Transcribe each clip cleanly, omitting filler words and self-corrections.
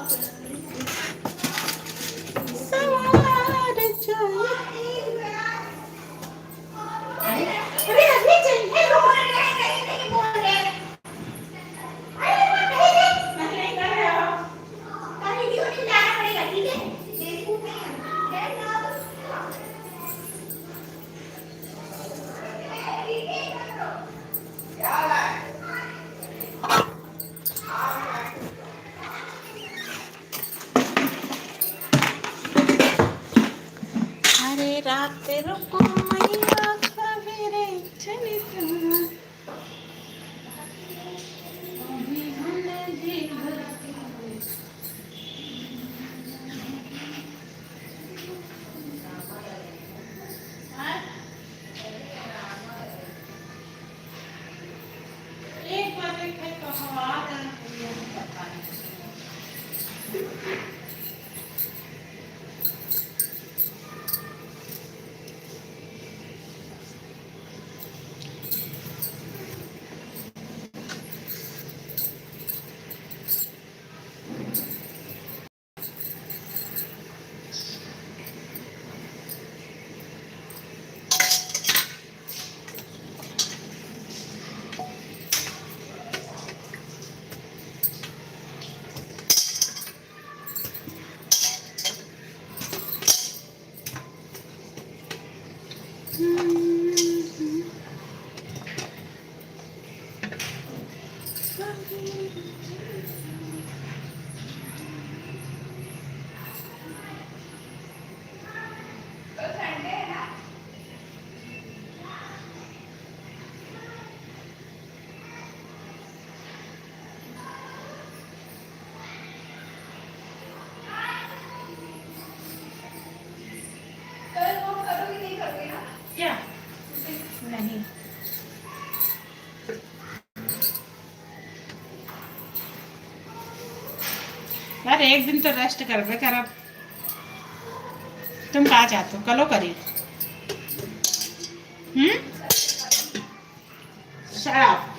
सवार अरे रात रुको मैया सवेरे चली जाऊं। अभी हमने जी भर एक बार देखे तो हवा पता नहीं। क्या नहीं यार, एक दिन तो रेस्ट कर बेकार। अब तुम कहाँ चाहते हो, कलो करी। शराब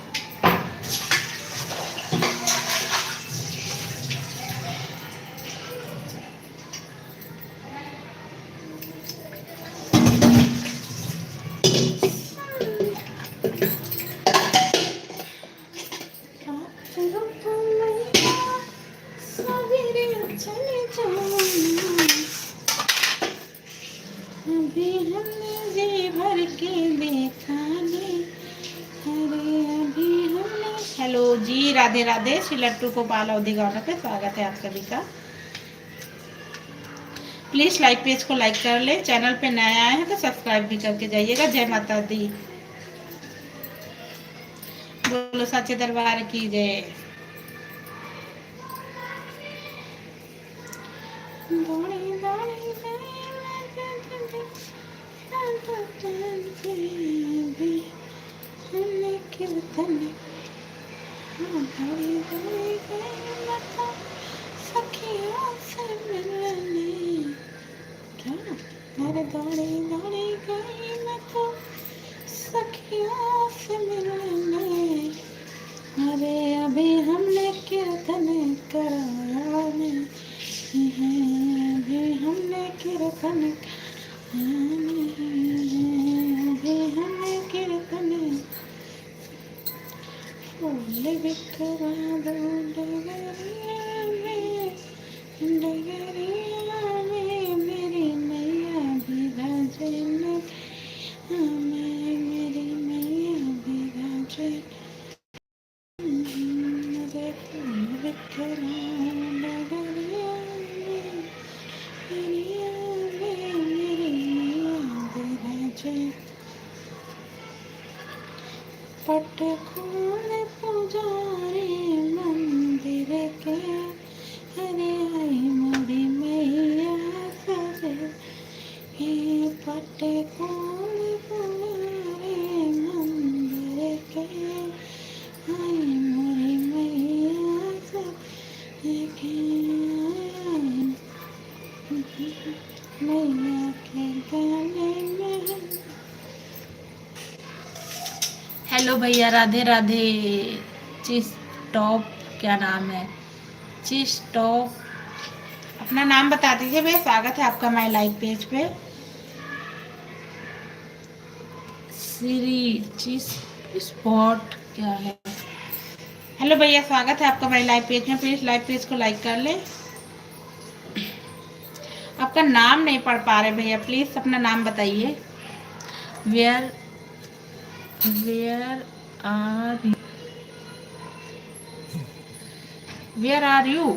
चले जाऊं। अभी हमने जी भर के देखा नहीं। अरे अभी हमने। हेलो जी, राधे राधे। श्री लट्टू को पाल अवधि गौरव पे स्वागत है आप सभी का। प्लीज लाइक पेज को लाइक कर ले। चैनल पे नए आए हैं तो सब्सक्राइब भी करके जाइएगा। जय माता दी। बोलो सच्चे दरबार की जय। सखियों से मिलने क्या दौड़ी दौड़ी गई मैं तो सखियों से मिलने। अरे अभी हमने कीर्तन कराया नहीं है। अभी हमने कीर्तन नहीं है। अभी हमने कीर्तन फूल बिखरा दो डगरिया में मेरी मैया विराजे न। मेरी मैया विराजे मेरे फूल बिखरा डगरिया में मेरी मैया विराजे। पट खोल पुजारी मंदिर के। अरे आई मोरी मैया सजे। हे पट खोल पुजारी मंदिर के। आई मोरी मैया सजे मैया के गाने में। हेलो भैया, राधे राधे। चिस टॉप क्या नाम है? चिस टॉप अपना नाम बता दीजिए भैया। स्वागत है आपका हमारे लाइव पेज पे। श्री स्पॉट क्या है? हेलो भैया, स्वागत है आपका हमारे लाइव पेज में। प्लीज लाइव पेज को लाइक कर ले। आपका नाम नहीं पढ़ पा रहे भैया, प्लीज अपना नाम बताइए। Where where are where are you?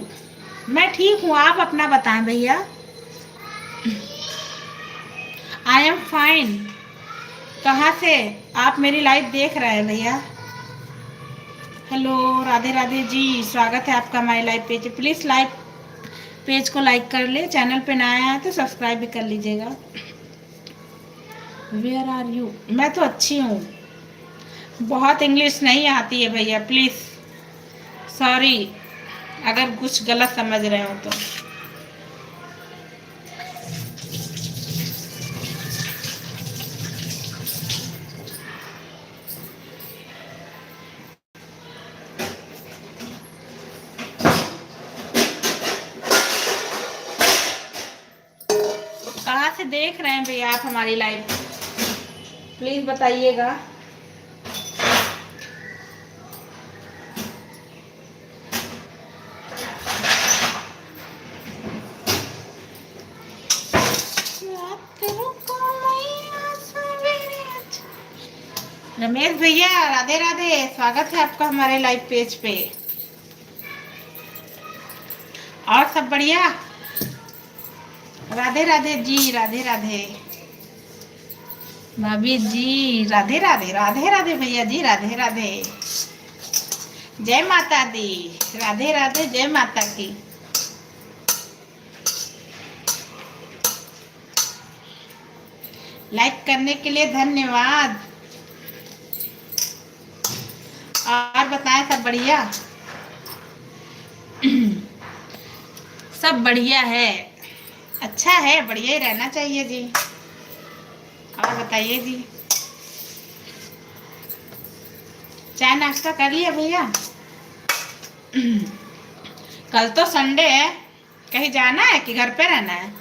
मैं ठीक हूँ, आप अपना बताएं भैया। I am fine. कहाँ से आप मेरी लाइव देख रहे हैं भैया? हेलो, राधे राधे जी, स्वागत है आपका हमारे live page. Please live page को लाइक कर ले। चैनल पे नया है तो सब्सक्राइब भी कर लीजिएगा। Where are you? मैं तो अच्छी हूँ, बहुत इंग्लिश नहीं आती है भैया, प्लीज सॉरी अगर कुछ गलत समझ रहे हो तो। कहाँ से देख रहे हैं भैया आप हमारी लाइव, प्लीज बताइएगा। रमेश भैया, राधे राधे, स्वागत है आपका हमारे लाइव पेज पे। और सब बढ़िया? राधे राधे जी, राधे राधे भाभी जी, राधे राधे। राधे राधे भैया जी, राधे राधे। जय माता दी, राधे राधे, जय माता की। लाइक करने के लिए धन्यवाद। और बताएं, सब बढ़िया? सब बढ़िया है, अच्छा है, बढ़िया ही रहना चाहिए जी। और बताइए जी, चाय नाश्ता कर लिया भैया? कल तो संडे है, कहीं जाना है कि घर पे रहना है?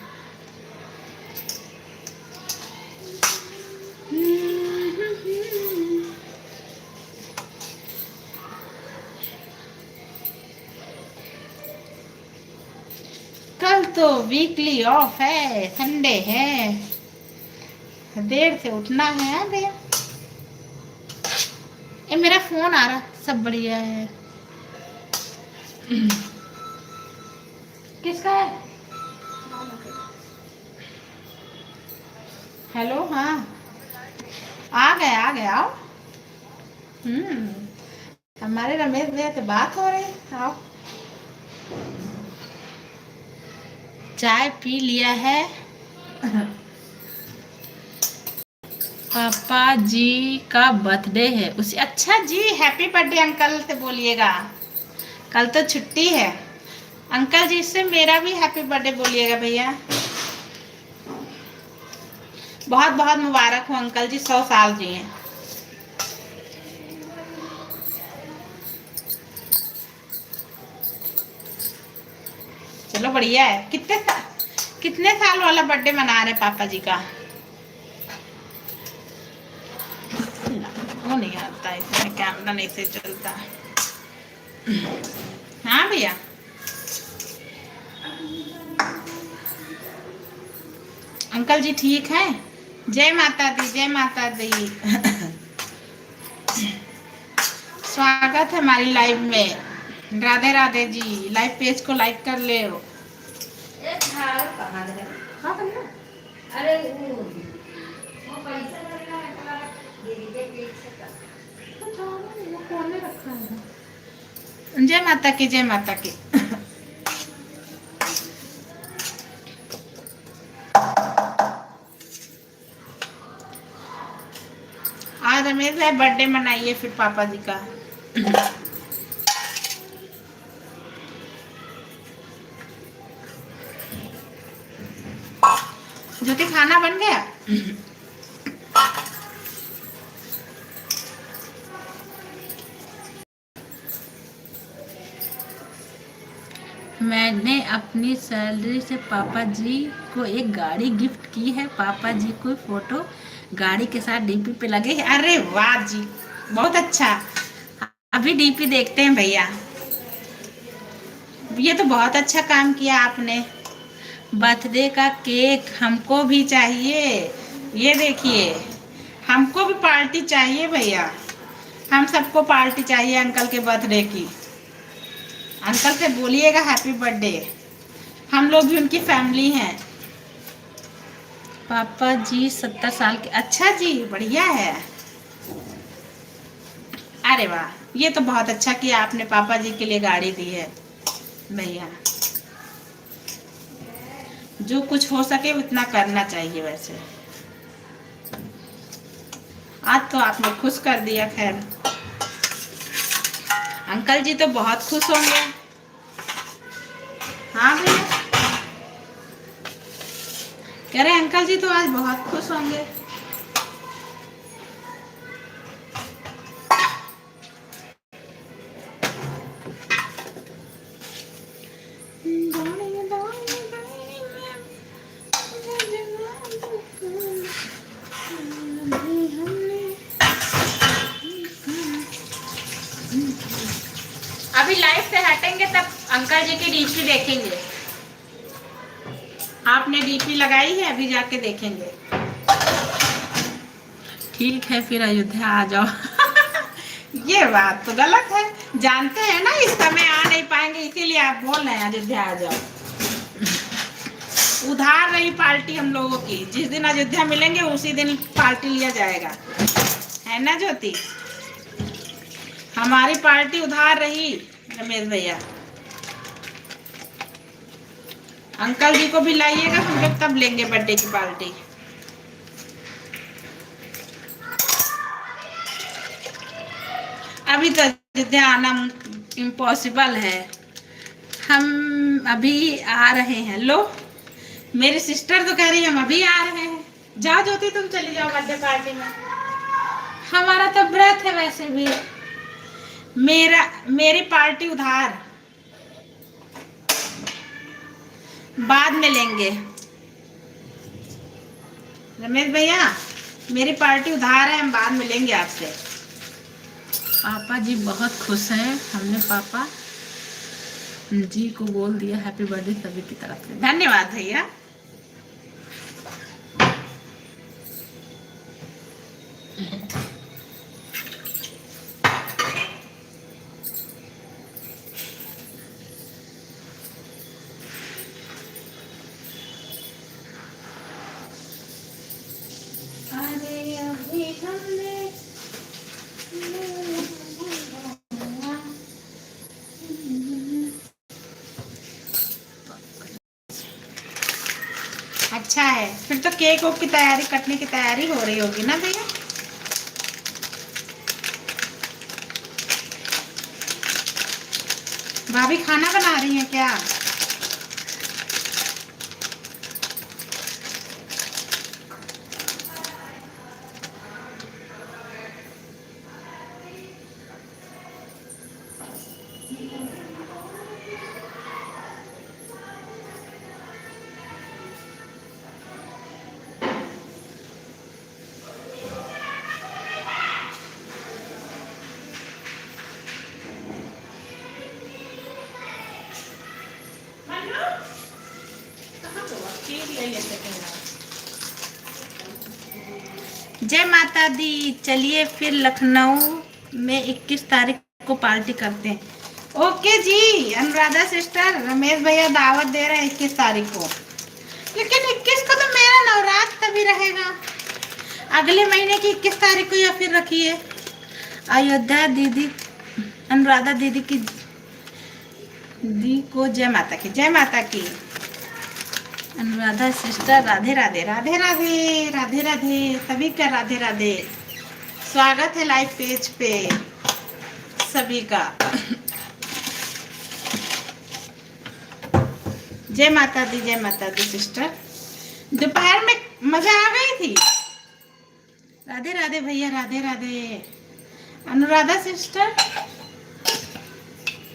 कल तो वीकली ऑफ है, संडे है, देर से उठना है भैया। ये मेरा फोन आ रहा। सब बढ़िया है। किसका है? हेलो, हाँ आ गए आओ। हमारे रमेश भैया से बात हो रही है, आओ। चाय पी लिया है? पापा जी का बर्थडे है उसे। अच्छा जी, हैप्पी बर्थडे अंकल से बोलिएगा, कल तो छुट्टी है। अंकल जी से मेरा भी हैप्पी बर्थडे बोलिएगा भैया। बहुत बहुत मुबारक हो अंकल जी, 100 साल जिए। चलो बढ़िया है। कितने साल वाला बर्थडे मना रहे पापा जी का? वो नहीं आता, इसमें कैमरा नहीं से चलता। हाँ भैया, अंकल जी ठीक है? जय माता दी, जय माता दी। स्वागत है हमारी लाइव में। राधे राधे जी, लाइव पेज को लाइक कर ले। अरे वो पैसा लगेगा, रखा है। जय माता की, जय माता की। आज रमेश भाई बर्थडे मनाइए फिर पापा जी का। ज्योति, खाना बन गया? मैंने अपनी सैलरी से पापा जी को एक गाड़ी गिफ्ट की है। पापा जी को फोटो गाड़ी के साथ डीपी पे लगे हैं। अरे वाह जी, बहुत अच्छा। अभी डीपी देखते हैं भैया। ये तो बहुत अच्छा काम किया आपने। बर्थडे का केक हमको भी चाहिए। ये देखिए, हमको भी पार्टी चाहिए भैया। हम सबको पार्टी चाहिए अंकल के बर्थडे की। अंकल से बोलिएगा हैप्पी बर्थडे। हम लोग भी उनकी फैमिली हैं। पापा जी 70 साल के। अच्छा जी, बढ़िया है। अरे वाह, ये तो बहुत अच्छा किया आपने, पापा जी के लिए गाड़ी दी है भैया। जो कुछ हो सके उतना करना चाहिए। वैसे आज तो आपने खुश कर दिया। खैर, अंकल जी तो बहुत खुश होंगे। हाँ भैया, कह रहे अंकल जी तो आज बहुत खुश होंगे। अभी लाइव से हटेंगे तब अंकल जी की डीपी देखेंगे। आपने डीपी लगाई है, अभी जाके देखेंगे। ठीक है, फिर अयोध्या आ जाओ। ये बात तो गलत है। जानते हैं ना इस समय आ नहीं पाएंगे, इसीलिए आप बोल रहे हैं अयोध्या आ जाओ। उधार रही पार्टी हम लोगों की। जिस दिन अयोध्या मिलेंगे उसी दिन पार्टी लिया जाएगा, है ना ज्योति? हमारी पार्टी उधार रही रमेश भैया। अंकल जी को भी लाइएगा, हम लोग तब लेंगे बर्थडे की पार्टी। अभी तो अयोध्या आना इम्पॉसिबल है। हम अभी आ रहे हैं। लो, मेरी सिस्टर तो कह रही है हम अभी आ रहे हैं। जाओ ज्योति, तुम चली जाओ बर्थडे पार्टी में। हमारा तो व्रत है वैसे भी। मेरी पार्टी उधार, बाद में लेंगे रमेश भैया। मेरी पार्टी उधार है, हम बाद में लेंगे आपसे। पापा जी बहुत खुश हैं। हमने पापा जी को बोल दिया हैप्पी बर्थडे सभी की तरफ से। धन्यवाद भैया। अरे अभी हमने अच्छा है। फिर तो केक की तैयारी, कटने की तैयारी हो रही होगी ना भैया? भाभी खाना बना रही हैं क्या? जय माता दी। चलिए फिर लखनऊ में 21 तारीख को पार्टी करते हैं। ओके जी अनुराधा सिस्टर, रमेश भैया दावत दे रहे हैं 21 तारीख को। लेकिन 21 को तो मेरा नवरात्र तभी रहेगा। अगले महीने की 21 तारीख को या फिर रखिए। अयोध्या दीदी, अनुराधा दीदी की दी को जय माता की। जय माता की। अनुराधा सिस्टर राधे राधे। राधे राधे। राधे राधे सभी का। राधे राधे। स्वागत है लाइव पेज पे सभी का। जय माता दी। जय माता दी सिस्टर। दोपहर में मजा आ गई थी। राधे राधे भैया। राधे राधे अनुराधा सिस्टर।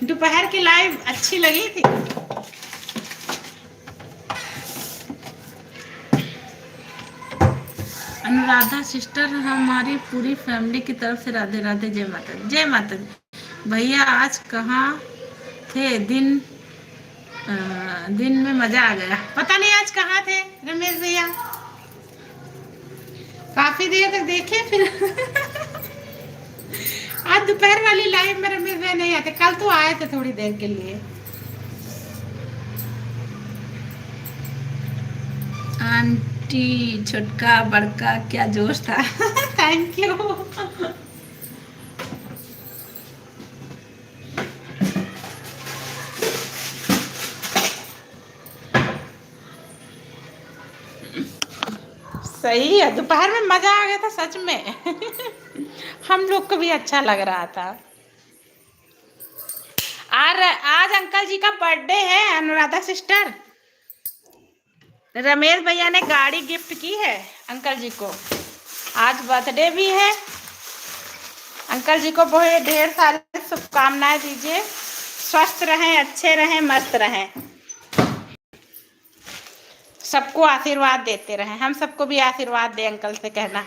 दोपहर की लाइव अच्छी लगी थी। अनुराधा सिस्टर हमारी पूरी फैमिली की तरफ से राधे राधे, जय माता दी। जय माता दी। भैया आज कहाँ थे? दिन में मजा आ गया। पता नहीं आज कहाँ थे रमेश भैया, काफी देर तक देखे फिर आज दोपहर वाली लाइव में रमेश भैया नहीं आते, कल तो आए थे थोड़ी देर के लिए। आंटी छोटका बड़का क्या जोश था थैंक यू। सही है, दोपहर में मजा आ गया था सच में हम लोग को भी अच्छा लग रहा था। और आज अंकल जी का बर्थडे है अनुराधा सिस्टर। रमेश भैया ने गाड़ी गिफ्ट की है अंकल जी को, आज बर्थडे भी है। अंकल जी को बहुत ढेर सारी शुभकामनाएं दीजिए, स्वस्थ रहें, अच्छे रहें, मस्त रहें, सबको आशीर्वाद देते रहें। हम सबको भी आशीर्वाद दे अंकल से कहना।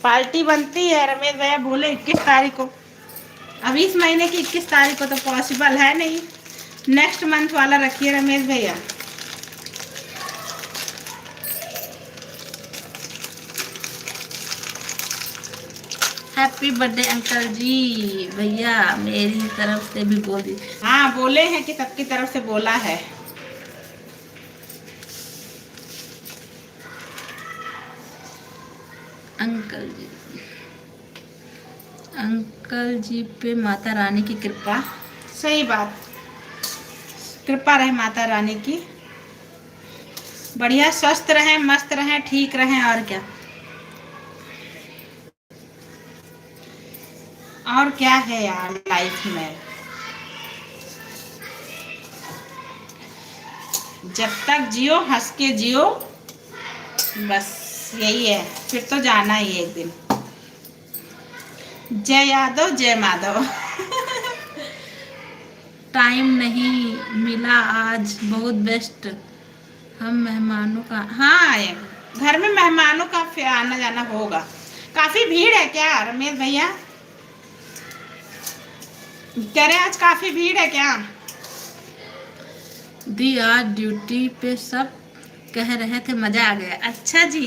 पार्टी बनती है रमेश भैया बोले 21 तारीख को। अब इस महीने की 21 तारीख को तो पॉसिबल है नहीं, नेक्स्ट मंथ वाला रखिए रमेश भैया। हैप्पी बर्थडे अंकल जी, भैया मेरी तरफ से भी बोल दी। हाँ बोले हैं कि सबकी तरफ से बोला है। अंकल जी पे माता रानी की कृपा। सही बात, कृपा रहे माता रानी की, बढ़िया स्वस्थ रहें, मस्त रहें, ठीक रहें, और क्या। और क्या है यार लाइफ में, जब तक जियो हंस के जियो, बस यही है, फिर तो जाना ही एक दिन। जय यादव जय माधव टाइम नहीं मिला आज, बहुत बेस्ट। हम मेहमानों का, हाँ घर में मेहमानों का आना जाना होगा। काफी भीड़ है क्या रमेश भैया? कह रहे आज काफी भीड़ है क्या? दी आज ड्यूटी पे सब कह रहे थे मजा आ गया। अच्छा जी,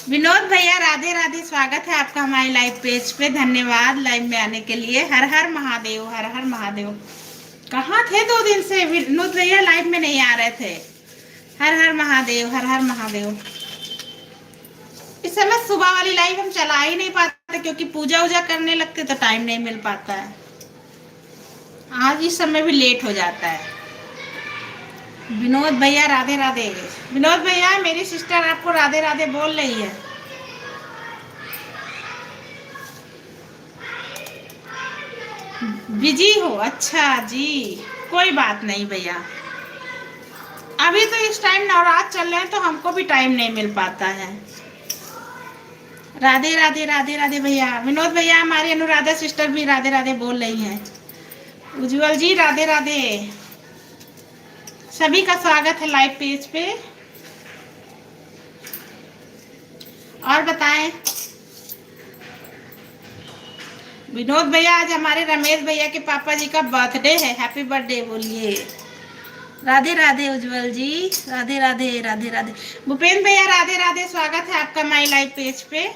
विनोद भैया राधे राधे, स्वागत है आपका हमारे लाइव पेज पे, धन्यवाद लाइव में आने के लिए। हर हर महादेव, हर हर महादेव। कहाँ थे 2 दिन से विनोद भैया, लाइव में नहीं आ रहे थे। हर हर महादेव, हर हर महादेव। इस समय सुबह वाली लाइव हम चला ही नहीं पाते क्योंकि पूजा वूजा करने लगते तो टाइम नहीं मिल पाता है। आज इस समय भी लेट हो जाता है। विनोद भैया राधे राधे। विनोद भैया मेरी सिस्टर आपको राधे राधे बोल रही है। बिजी हो? अच्छा जी, कोई बात नहीं भैया, अभी तो इस टाइम नवरात्र चल रहे हैं तो हमको भी टाइम नहीं मिल पाता है। राधे राधे राधे राधे भैया। विनोद भैया हमारी अनुराधा सिस्टर भी राधे राधे बोल रही हैं। उज्जवल जी राधे राधे। सभी का स्वागत है लाइव पेज पे। और बताएं विनोद भैया, आज हमारे रमेश भैया के पापा जी का बर्थडे है, हैप्पी बर्थडे बोलिए। राधे राधे उज्जवल जी, राधे राधे राधे राधे। भूपेंद्र भैया राधे राधे, स्वागत है आपका माई लाइव पेज पे,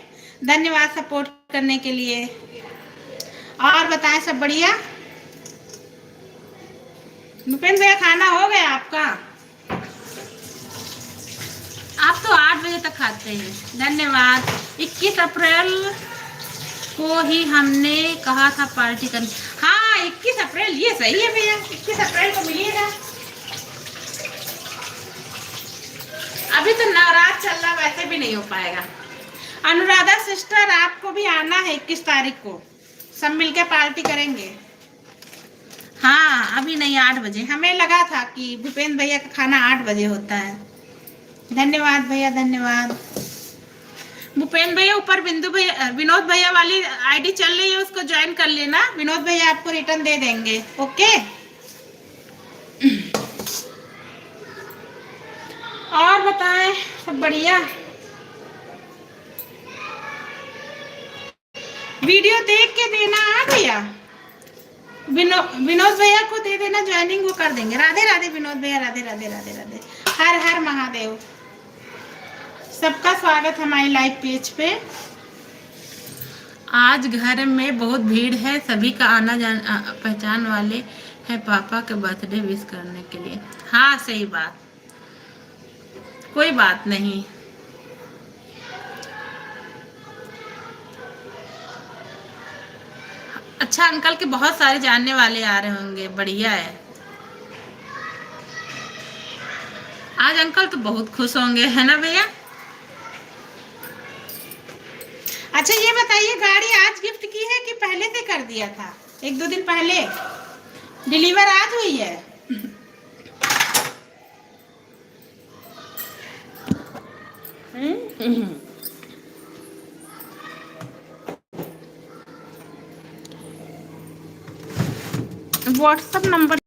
धन्यवाद सपोर्ट करने के लिए। और बताएं सब बढ़िया? भूपेंद्र भैया खाना हो गया आपका? आप तो 8 बजे तक खाते हैं, धन्यवाद। 21 अप्रैल को ही हमने कहा था पार्टी करनी। हाँ 21 अप्रैल, ये सही है भैया, 21 अप्रैल को मिलिएगा। अभी तो नवरात्र चल रहा, वैसे भी नहीं हो पाएगा। अनुराधा सिस्टर आपको भी आना है 21 तारीख को, सब मिलकर पार्टी करेंगे। हाँ अभी नहीं, 8 बजे। हमें लगा था कि भूपेंद्र भैया का खाना 8 बजे होता है। धन्यवाद भैया, धन्यवाद। भूपेन भैया ऊपर बिंदु भैया विनोद भैया वाली आईडी चल रही है, उसको ज्वाइन कर लेना। विनोद भैया आपको रिटर्न दे देंगे। ओके। और बताएं, सब बढ़िया? वीडियो देख के देना है भैया। विनोद भैया को दे देना ज्वाइनिंग, वो कर देंगे। राधे राधे विनोद भैया, राधे राधे राधे राधे। हर हर महादेव। सबका स्वागत हमारी लाइव पेज पे। आज घर में बहुत भीड़ है, सभी का आना जाना पहचान वाले हैं पापा के बर्थडे विश करने के लिए। हाँ सही बात, कोई बात नहीं। अच्छा अंकल के बहुत सारे जानने वाले आ रहे होंगे, बढ़िया है। आज अंकल तो बहुत खुश होंगे, है ना भैया? अच्छा ये बताइए, गाड़ी आज गिफ्ट की है कि पहले से कर दिया था? एक दो दिन पहले डिलीवर आज हुई है? WhatsApp number.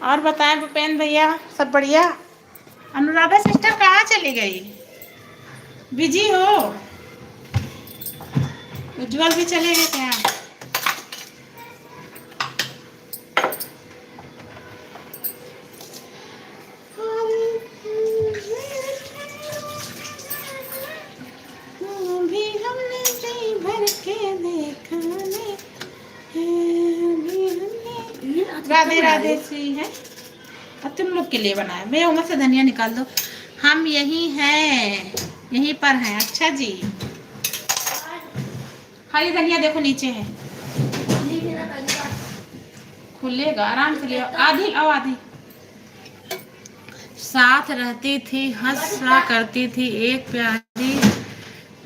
और बताएं भूपेन भैया, सब बढ़िया? अनुराधा सिस्टर कहाँ चली गई? बिजी हो? उज्जवल भी चले गए क्या? भी हमने जी भर के देखा नहीं, राधे राधे सी है। और तुम लोग के लिए बनाया। भैया उमर से धनिया निकाल दो। हम यही हैं, यहीं पर हैं। अच्छा जी, हरी धनिया देखो नीचे है, खुलेगा आराम से ले। आधी आओ, आधी। साथ रहती थी, हंसा करती थी, एक प्यारी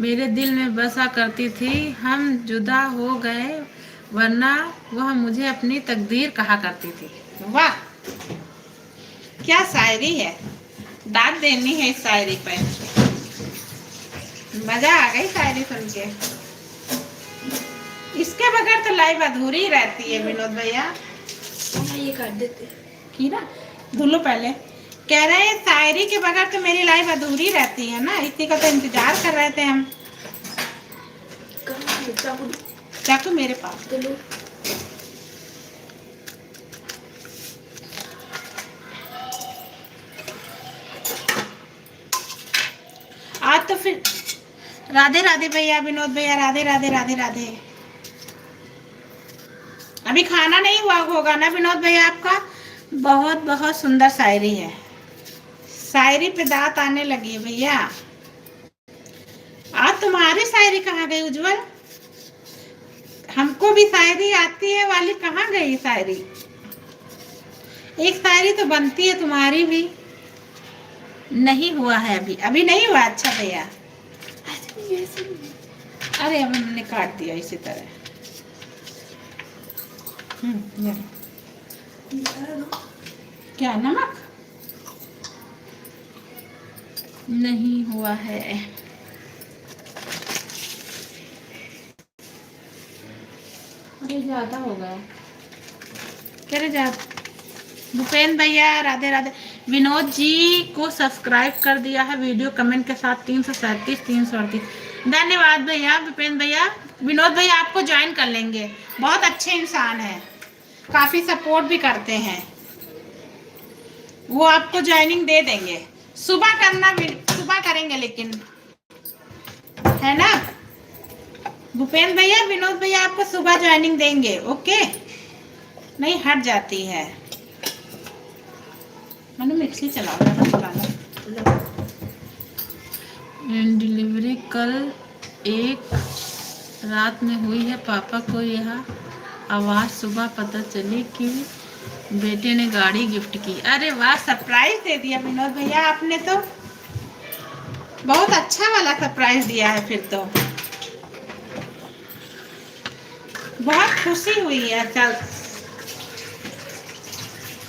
मेरे दिल में बसा करती थी। हम जुदा हो गए वरना वह मुझे अपनी तकदीर कहा करती थी। वाह क्या शायरी है, दाद देनी है इस शायरी पे। मजा आ गई शायरी सुन के। इसके बगैर तो लाइव अधूरी ही रहती है विनोद भैया। ये कर देते कीरा, धुलो पहले। कह रहे हैं शायरी के बगैर तो मेरी लाइफ अधूरी रहती है ना, इसी का तो इंतजार कर रहे थे हम। चाकू मेरे पास तो लो। आज तो फिर राधे राधे भैया, विनोद भैया, राधे राधे राधे राधे। अभी खाना नहीं हुआ होगा ना विनोद भैया आपका? बहुत बहुत सुंदर शायरी है, शायरी पे दांत आने लगी है भैया। आज तुम्हारी शायरी कहाँ गई उज्जवल? हमको भी शायरी आती है वाली कहाँ गई शायरी? एक शायरी तो बनती है तुम्हारी भी। नहीं हुआ है अभी, अभी नहीं हुआ। अच्छा भैया, अरे अब हमने काट दिया इसी तरह। क्या नमक नहीं हुआ है? अरे ज्यादा हो गया। करे ज्यादा। भूपेन भैया राधे राधे। विनोद जी को सब्सक्राइब कर दिया है वीडियो कमेंट के साथ 337 338। धन्यवाद भैया। भूपेन भैया, विनोद भैया आपको ज्वाइन कर लेंगे, बहुत अच्छे इंसान हैं, काफी सपोर्ट भी करते हैं, वो आपको ज्वाइनिंग दे देंगे। सुबह करना, सुबह करेंगे लेकिन, है ना भूपेन भैया? विनोद भैया आपको सुबह ज्वाइनिंग देंगे। ओके, नहीं हट जाती है। मैंने मिक्सी चला डिलीवरी कल एक रात में हुई है। पापा को यह आवाज़ सुबह पता चली कि बेटे ने गाड़ी गिफ्ट की। अरे वाह, सरप्राइज दे दिया विनोद भैया आपने तो, बहुत अच्छा वाला सरप्राइज दिया है फिर तो, बहुत खुशी हुई है। चल,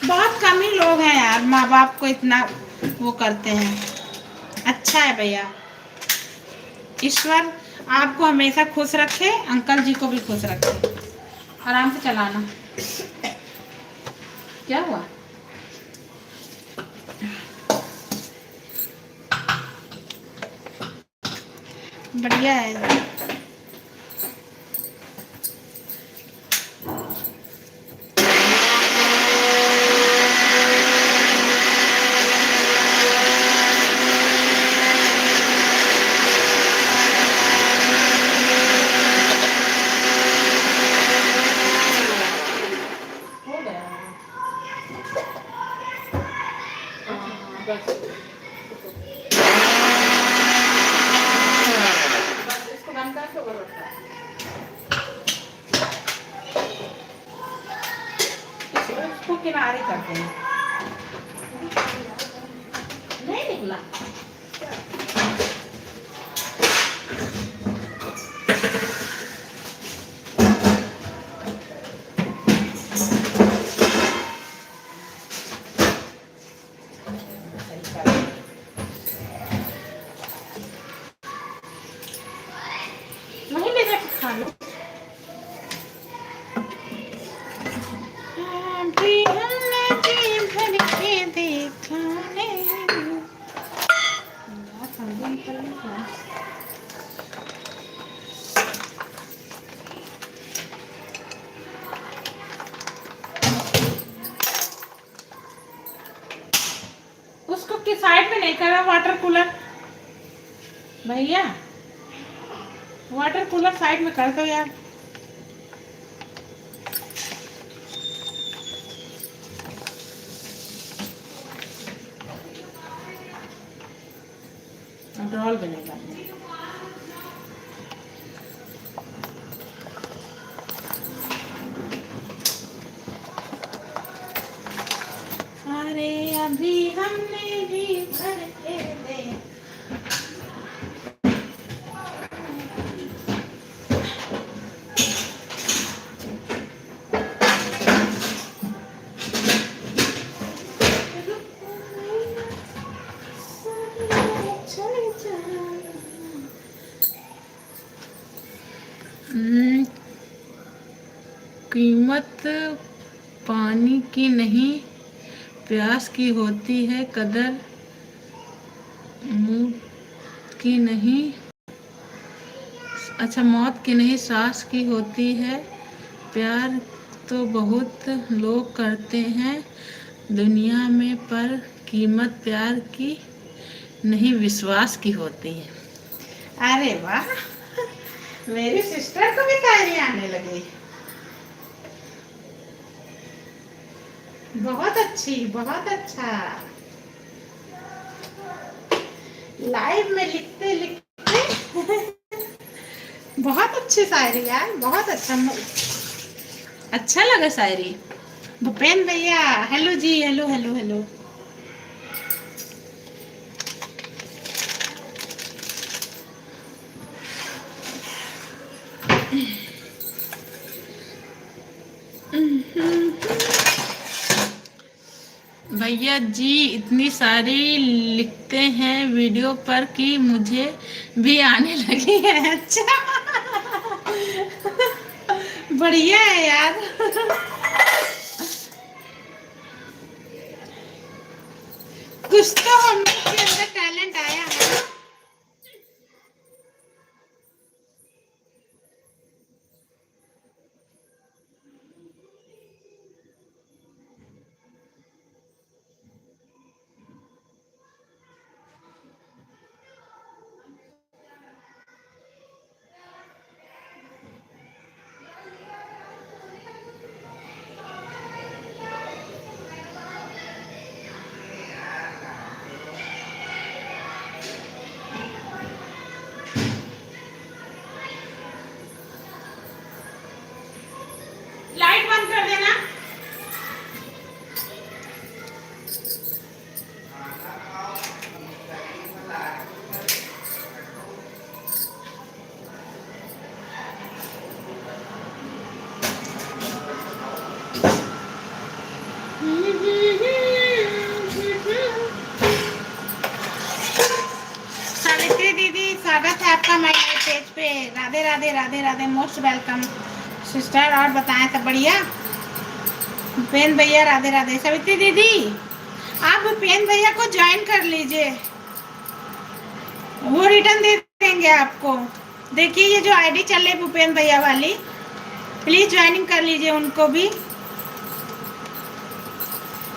बहुत कम ही लोग हैं यार माँ बाप को इतना वो करते हैं। अच्छा है भैया। ईश्वर आपको हमेशा खुश रखे, अंकल जी को भी खुश रखे। आराम से चलाना। क्या हुआ? बढ़िया है। हो गया। बस इसको बंद करके ऊपर रखना है। इसको किनारे करते हैं। नहीं निकला। वहीं ले जाके खा लो। अभी हमने जी भर के देखा नहीं। यार समझे निकल गया। उसको किस साइड में नहीं करा वाटर कूलर भैया? वाटर कूलर साइड में कर दो यार। ड्रॉल भी नहीं करते। अरे अभी हमने भी भर के दे। कीमत पानी की नहीं, प्यास की होती है, कदर मौत की नहीं। अच्छा, मौत की नहीं, सांस की होती है। प्यार तो बहुत लोग करते हैं दुनिया में, पर कीमत प्यार की नहीं, विश्वास की होती है। अरे वाह, मेरी सिस्टर को भी शायरी आने लगी। बहुत अच्छी, बहुत अच्छा। लाइव में लिखते लिखते बहुत अच्छी शायरी यार, बहुत अच्छा। अच्छा लगा शायरी। भूपेन भैया हेलो जी, हेलो हेलो हेलो। भैया जी इतनी सारी लिखते हैं वीडियो पर कि मुझे भी आने लगी है। अच्छा, बढ़िया है यार। कुछ तो हम लोग के अंदर टैलेंट आया है। वेलकम है पेज पे। Radhe Radhe Radhe Radhe, most welcome sister. और बताएं सब बढ़िया? भूपेन भैया राधे राधे। सवित्री दीदी आप भूपेन भैया को ज्वाइन कर लीजिए, वो रिटर्न दे देंगे आपको। देखिए ये जो आईडी चल रही है भूपेन भैया वाली, प्लीज ज्वाइनिंग कर लीजिए उनको भी,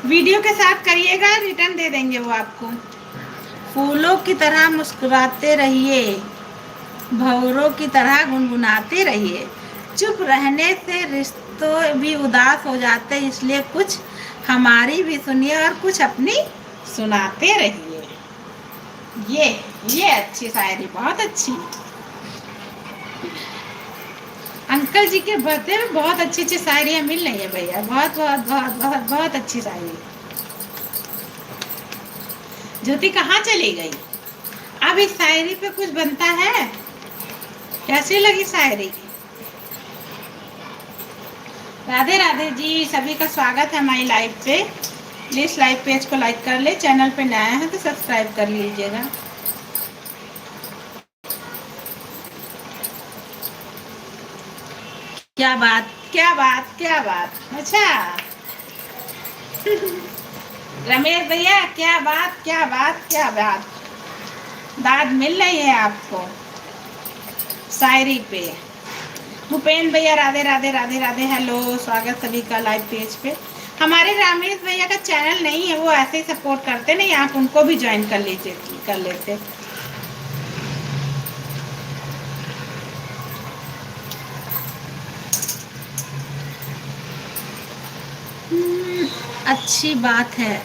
वीडियो के साथ करिएगा, रिटर्न दे देंगे वो आपको। फूलों की तरह मुस्कुराते रहिए, भंवरों की तरह गुनगुनाते रहिए, चुप रहने से रिश्तों भी उदास हो जाते, इसलिए कुछ हमारी भी सुनिए और कुछ अपनी सुनाते रहिए। ये अच्छी शायरी, बहुत अच्छी। अंकल जी के बर्थडे में बहुत अच्छी अच्छी शायरियाँ मिल रही है भैया, बहुत बहुत बहुत बहुत बहुत अच्छी शायरी। ज्योति कहाँ चली गई? अब इस शायरी पे कुछ बनता है? कैसी लगी शायरी? राधे राधे जी, सभी का स्वागत है हमारी लाइव पे। प्लीज लाइव पेज को लाइक कर ले, चैनल पे नया है तो सब्सक्राइब कर लीजिएगा। क्या बात क्या बात क्या बात, अच्छा रमेश भैया क्या बात क्या बात क्या बात, दाद मिल रही है आपको शायरी पे। भूपेन भैया राधे राधे राधे राधे, हेलो, स्वागत सभी का लाइव पेज पे। हमारे रमेश भैया का चैनल नहीं है, वो ऐसे ही सपोर्ट करते नहीं, आप उनको भी ज्वाइन कर लीजिए, कर लेते। अच्छी बात है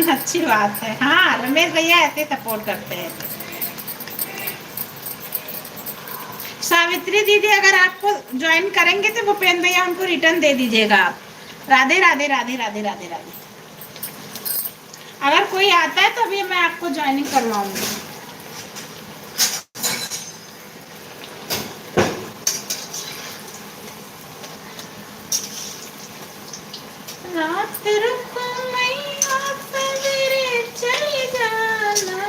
अच्छी बात है, हाँ रमेश भैया ऐसे सपोर्ट करते हैं। सावित्री दीदी अगर आपको ज्वाइन करेंगे तो भूपेन भैया उनको रिटर्न दे दीजिएगा आप। राधे राधे राधे राधे राधे राधे। अगर कोई आता है तो अभी मैं आपको ज्वाइनिंग करवाऊंगी। रात रुको मैया सवेरे चली जाना,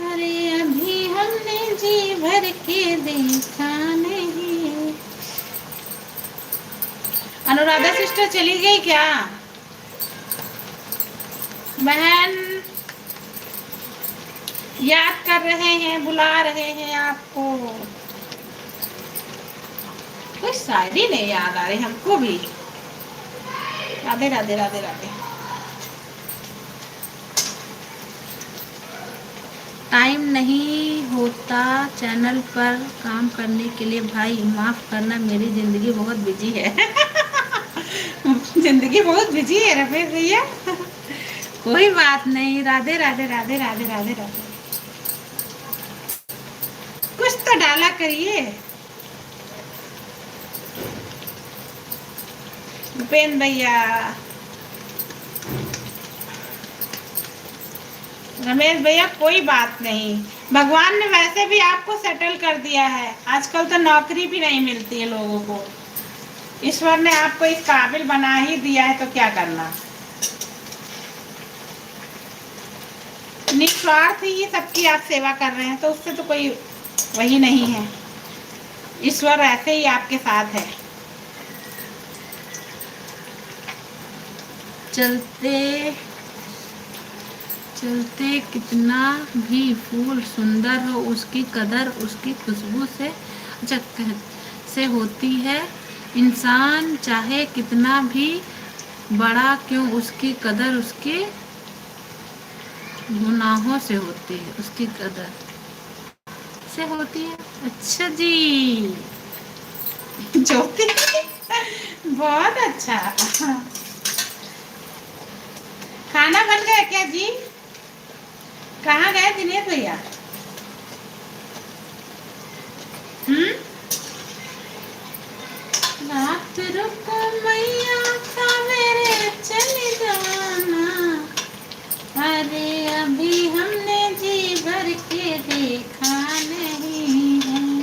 अरे अभी हमने जी भर के देखा नहीं। अनुराधा सिस्टर चली गई क्या? बहन याद कर रहे हैं, बुला रहे हैं आपको। कोई शायरी नहीं याद आ रही हमको भी। राधे राधे राधे राधे। टाइम नहीं होता चैनल पर काम करने के लिए भाई, माफ करना मेरी जिंदगी बहुत बिजी है जिंदगी बहुत बिजी है रमेश भैया कोई बात नहीं। राधे राधे राधे राधे राधे राधे। कुछ तो डाला करिए। भूपेन भैया, रमेश भैया कोई बात नहीं, भगवान ने वैसे भी आपको सेटल कर दिया है। आजकल तो नौकरी भी नहीं मिलती है लोगों को, ईश्वर ने आपको इस काबिल बना ही दिया है, तो क्या करना। निस्वार्थ ही सबकी आप सेवा कर रहे हैं, तो उससे तो कोई वही नहीं है। ईश्वर ऐसे ही आपके साथ है। चलते चलते कितना भी फूल सुंदर हो, उसकी कदर उसकी खुशबू से से होती है। इंसान चाहे कितना भी बड़ा क्यों, उसकी कदर उसके गुनाहों से होती है, उसकी कदर से होती है। अच्छा जी ज्योति बहुत अच्छा। खाना बन गया क्या जी? कहाँ गए दिनेश भैया? रात रुको मैया सवेरे चली जाना, अरे अभी हमने जी भर के देखा नहीं है,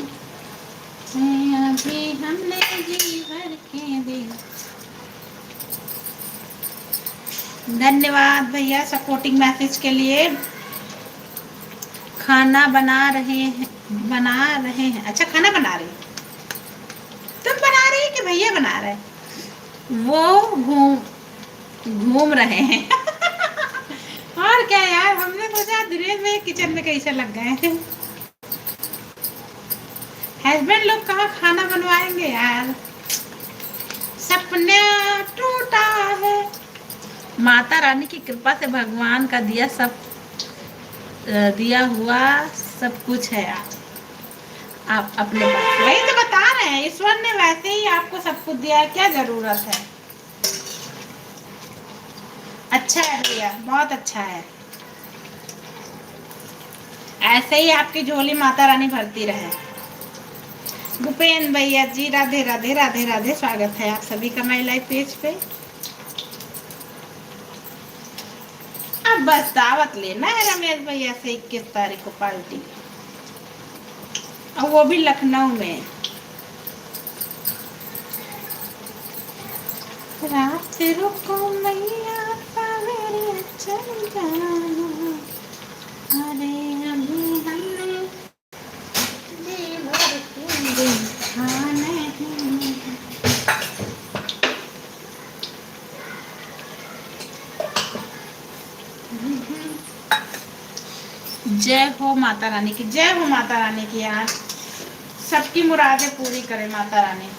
अभी हमने जी भर के देखा। धन्यवाद भैया सपोर्टिंग मैसेज के लिए। खाना बना रहे हैं। अच्छा, खाना बना रहे हैं। तुम बना रही है कि भैया बना रहे हैं? वो घूम रहे हैं। और क्या यार, हमने सोचा दिनेश भाई किचन में कैसे लग गए हैं। हस्बैंड लोग कहाँ खाना बनवाएंगे यार, सपना टूटा है। माता रानी की कृपा से भगवान का दिया हुआ सब कुछ है आप अपने पास। वही तो बता रहे हैं, ईश्वर ने वैसे ही आपको सब कुछ दिया है, क्या जरूरत है। अच्छा है भैया, बहुत अच्छा है। ऐसे ही आपकी झोली माता रानी भरती रहे। भूपेन भैया जी, राधे राधे राधे राधे, स्वागत है आप सभी का माई लाइफ पेज पे। अब बस दावत लेना है रमेश भैया से 21 तारीख को पार्टी, और वो भी लखनऊ में। रात रुको मैया सवेरे चल जाना, अरे अभी हमने जी भर के देखा नहीं। जय हो माता रानी की, जय हो माता रानी की यार, सबकी मुरादें पूरी करे माता रानी।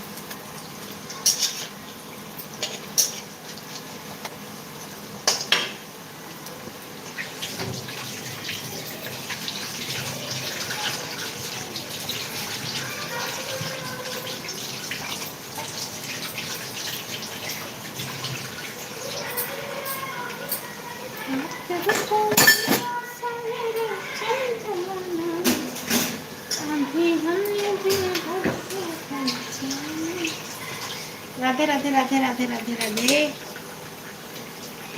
राधे राधे राधे राधे राधे राधे,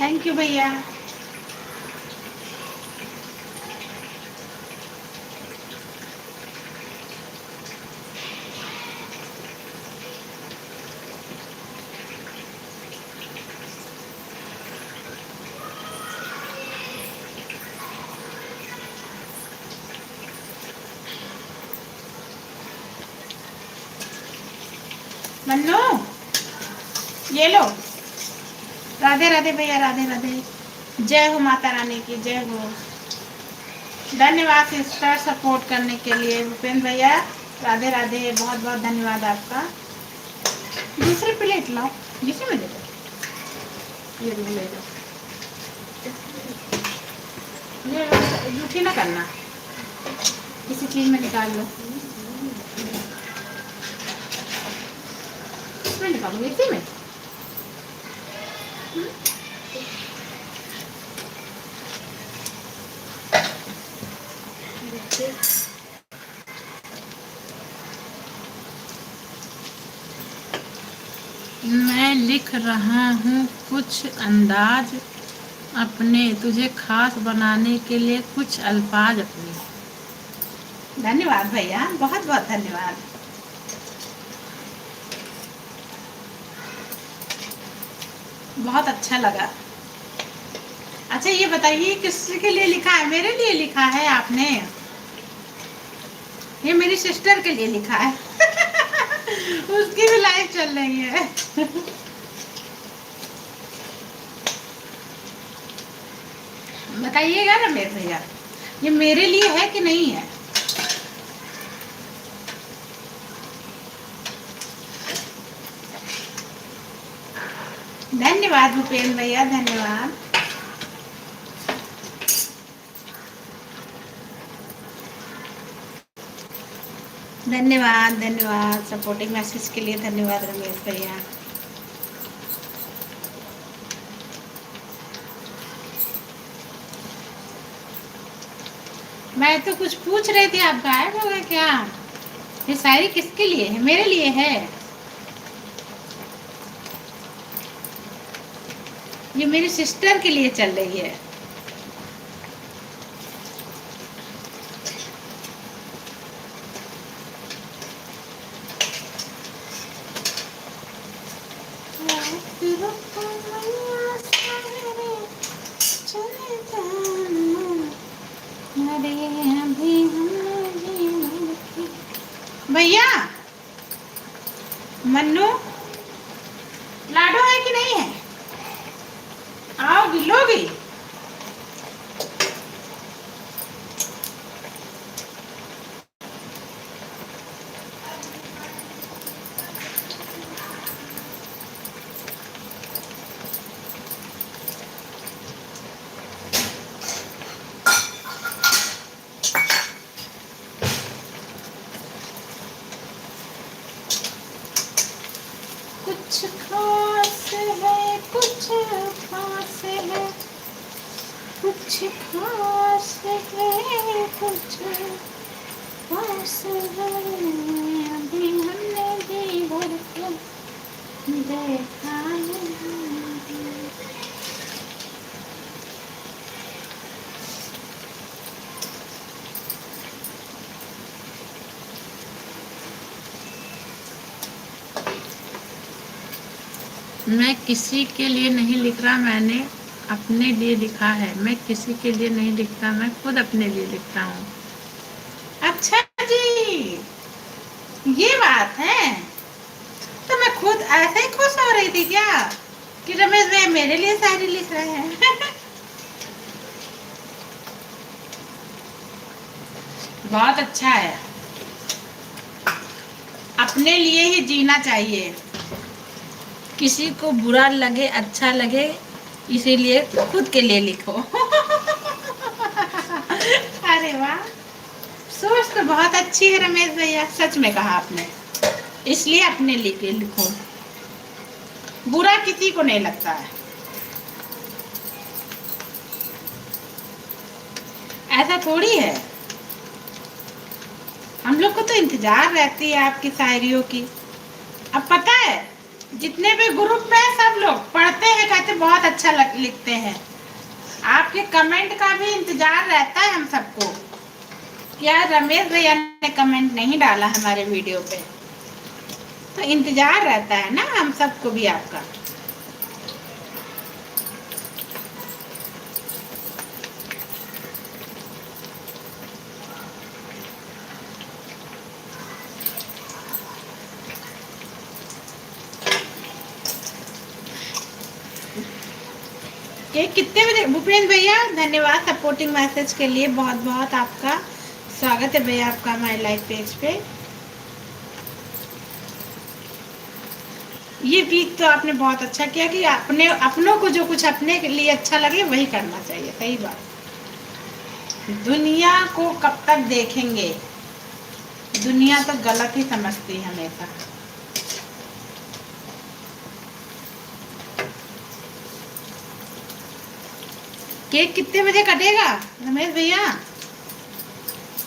थैंक यू भैया। मन्नू ये लो, राधे राधे भैया, राधे राधे, जय हो माता रानी की, जय हो। धन्यवाद सिस्टर सपोर्ट करने के लिए। भूपेन भैया राधे राधे, बहुत बहुत धन्यवाद आपका। दूसरी प्लेट लाओ, जिसमें में दे दो, ये ले लो। ये जूठी ना करना, किसी चीज में निकाल लो। इसमें निकालो, इसी में। मैं लिख रहा हूँ कुछ अंदाज अपने, तुझे खास बनाने के लिए कुछ अल्फाज अपने। धन्यवाद भैया, बहुत बहुत धन्यवाद। बहुत अच्छा लगा। अच्छा ये बताइए किसके लिए लिखा है? मेरे लिए लिखा है आपने? ये मेरी सिस्टर के लिए लिखा है। उसकी भी लाइफ चल रही है। बताइएगा ना मेरे भैया, ये मेरे लिए है कि नहीं है? धन्यवाद भूपेन भैया, धन्यवाद। धन्यवाद धन्यवाद सपोर्टिंग मैसेज के लिए, धन्यवाद रमेश भैया। मैं तो कुछ पूछ रही थी, आप गायब हो गए क्या? ये शायरी किसके लिए है? मेरे लिए है। ये मेरी सिस्टर के लिए चल रही है। अभी हमने जी भर के। भैया मन्नू लाडो है कि नहीं है? आओगी लोगी? कुछ खास है, कुछ खास है, कुछ खास है, कुछ खास है, अभी हमने जी भर के देखा है। मैं किसी के लिए नहीं लिख रहा, मैंने अपने लिए लिखा है। मैं किसी के लिए नहीं लिखता, मैं खुद अपने लिए लिखता हूँ। अच्छा जी, ये बात है। तो मैं खुद ऐसे ही खुश हो रही थी क्या कि रमेश भाई मेरे लिए शायरी लिख रहे हैं। बहुत अच्छा है, अपने लिए ही जीना चाहिए। किसी को बुरा लगे अच्छा लगे, इसीलिए खुद के लिए लिखो। अरे वाह, सोच तो बहुत अच्छी है रमेश भैया, सच में कहा आपने। इसलिए अपने लिए लिखो, बुरा किसी को नहीं लगता है। ऐसा थोड़ी है, हम लोग को तो इंतजार रहती है आपकी शायरियों की। अब पता है, जितने भी ग्रुप में सब लोग पढ़ते हैं, कहते बहुत अच्छा लिखते हैं। आपके कमेंट का भी इंतजार रहता है हम सबको। क्या रमेश भैया ने कमेंट नहीं डाला हमारे वीडियो पे, तो इंतजार रहता है ना हम सबको भी आपका। कितने बजे? भूपेंद्र भैया धन्यवाद सपोर्टिंग मैसेज के लिए, बहुत बहुत आपका स्वागत है भैया आपका हमारे लाइव पेज पे। ये वीक तो आपने बहुत अच्छा किया कि अपनों को जो कुछ अपने के लिए अच्छा लगे वही करना चाहिए। सही बात। दुनिया को कब तक देखेंगे, दुनिया तो गलत ही समझती है हमेशा। केक कितने बजे कटेगा रमेश भैया?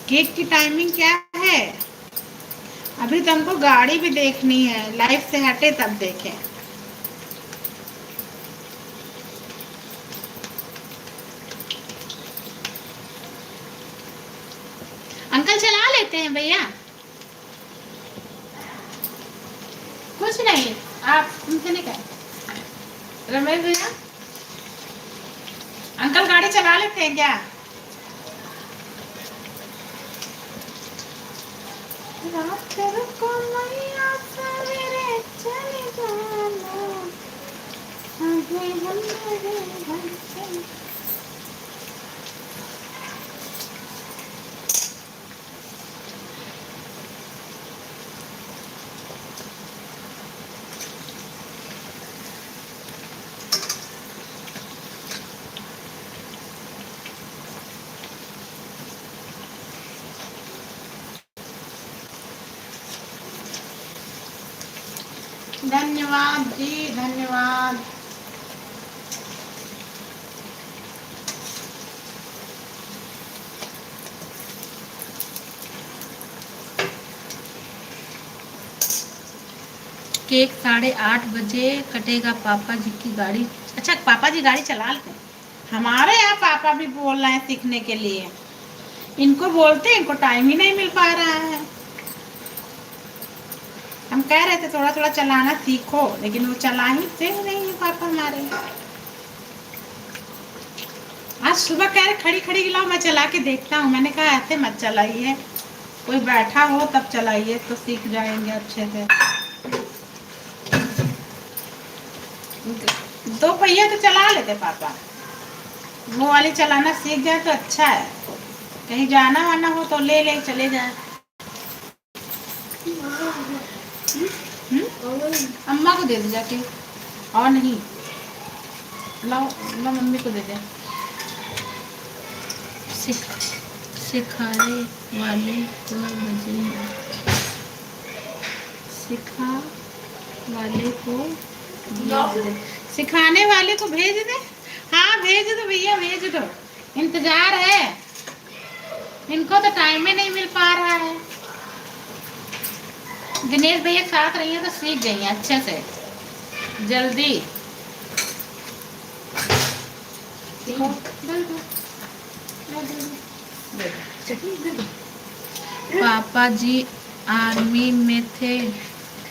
केक की टाइमिंग क्या है? अभी तो हमको गाड़ी भी देखनी है, लाइफ से हटे तब देखें। अंकल चला लेते हैं भैया, कुछ नहीं, आप उनसे नहीं कहें। रमेश भैया अंकल गाड़ी चला लेते हैं क्या? रात को मैया सवेरे चले जाना, अभी हमारे घर से। धन्यवाद जी, धन्यवाद। केक 8:30 बजे कटेगा पापा जी की गाड़ी। अच्छा पापा जी गाड़ी चला लेते हैं? हमारे यहाँ पापा भी बोल रहे हैं सीखने के लिए, इनको बोलते हैं, इनको टाइम ही नहीं मिल पा रहा है। हम कह रहे थे थोड़ा थोड़ा चलाना सीखो, लेकिन वो चला ही नहीं है पापा हमारे। आज सुबह कह रहे खड़ी खड़ी लाओ मैं चला के देखता हूँ, मैंने कहा ऐसे मत चलाइए, कोई बैठा हो तब चलाइए तो सीख जाएंगे अच्छे से। दो पहिया तो चला लेते पापा, वो वाली चलाना सीख जाए तो अच्छा है, कहीं जाना वाना हो तो ले ले चले जाए। अम्मा को दे दे जाके, और नहीं लाओ लाओ मम्मी को दे दे। सिखाने वाले को बजे, सिखा वाले को भेज दे, सिखाने वाले को भेज दे। हाँ भेज दो भैया भेज दो, इंतजार है, इनको तो टाइम ही नहीं मिल पा रहा है। दिनेश भैया साथ रही है तो सीख गई है अच्छे से, जल्दी। पापा जी आर्मी में थे,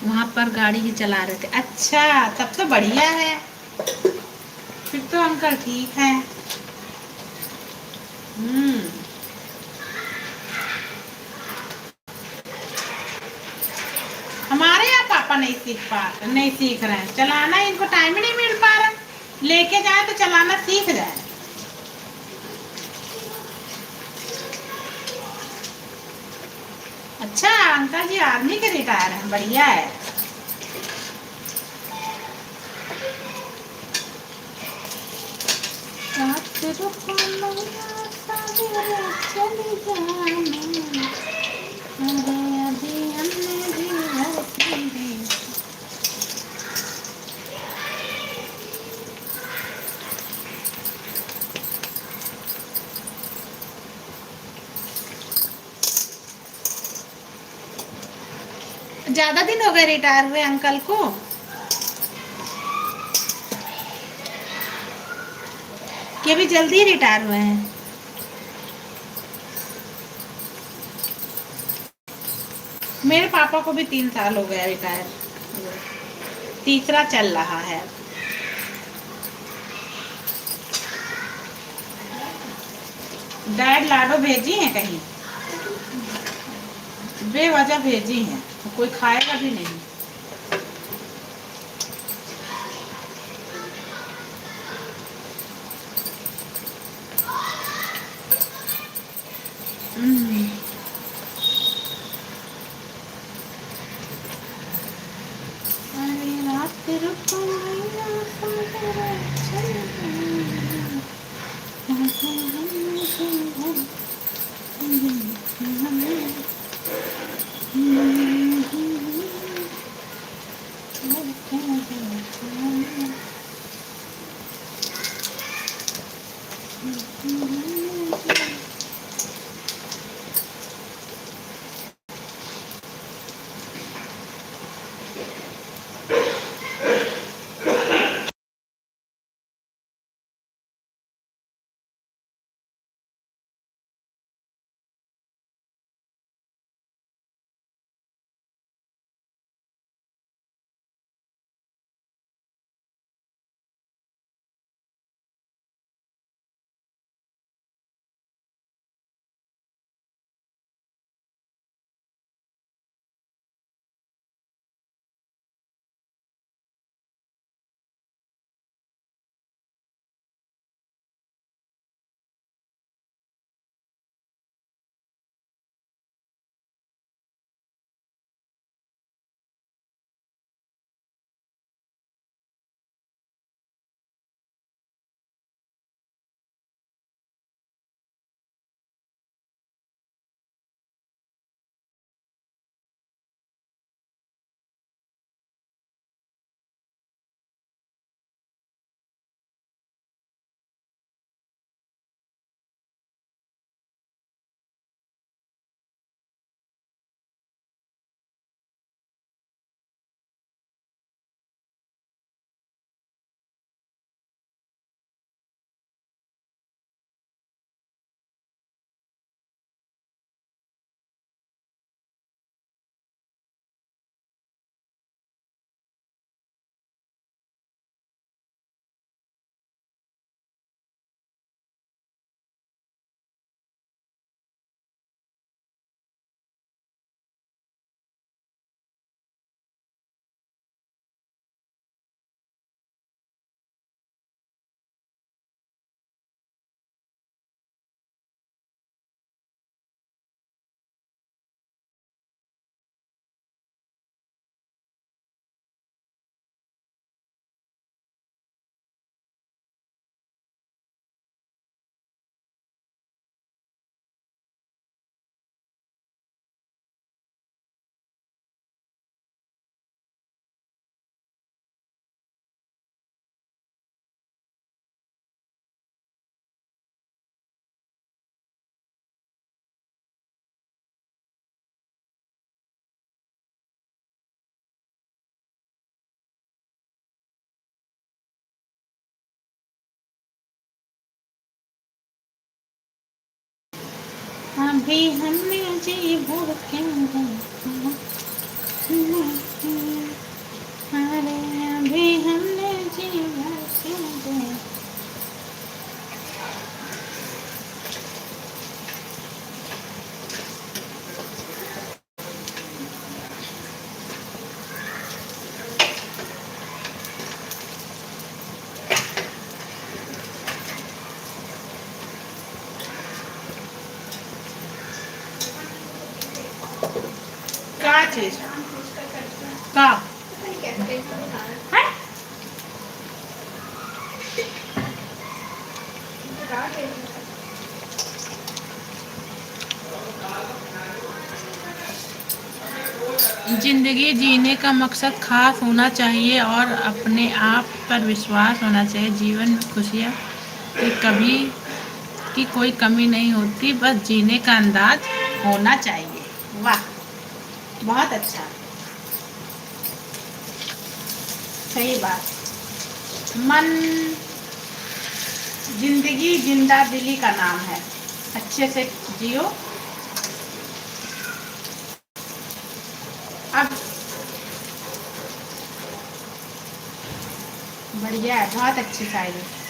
वहां पर गाड़ी ही चला रहे थे। अच्छा तब तो बढ़िया है, फिर तो अंकल ठीक है। हमारे यहाँ पापा नहीं सीख रहे हैं चलाना, इनको टाइम ही नहीं मिल पा रहा, लेके जाए तो चलाना सीख जाए। अच्छा अंकल जी आर्मी के रिटायर हैं, बढ़िया है। ज्यादा दिन हो गए रिटायर हुए अंकल को, कि अभी जल्दी रिटायर हुए हैं। मेरे पापा को भी 3 साल हो गया रिटायर, तीसरा चल रहा है। डैड लाडो भेजी हैं कहीं, बेवजह भेजी हैं, कोई खाएगा भी नहीं। अरे रात अभी हमने जी भर के देखा, अरे अभी हमने जी भर के देखा। क्या चीज का है? जिंदगी जीने का मकसद खास होना चाहिए और अपने आप पर विश्वास होना चाहिए। जीवन में खुशियाँ की कोई कमी नहीं होती, बस जीने का अंदाज होना चाहिए। वाह, बहुत अच्छा, सही बात। मन, जिंदगी जिंदा दिली का नाम है, अच्छे से जियो। अब बढ़िया है, बहुत अच्छी शायरी।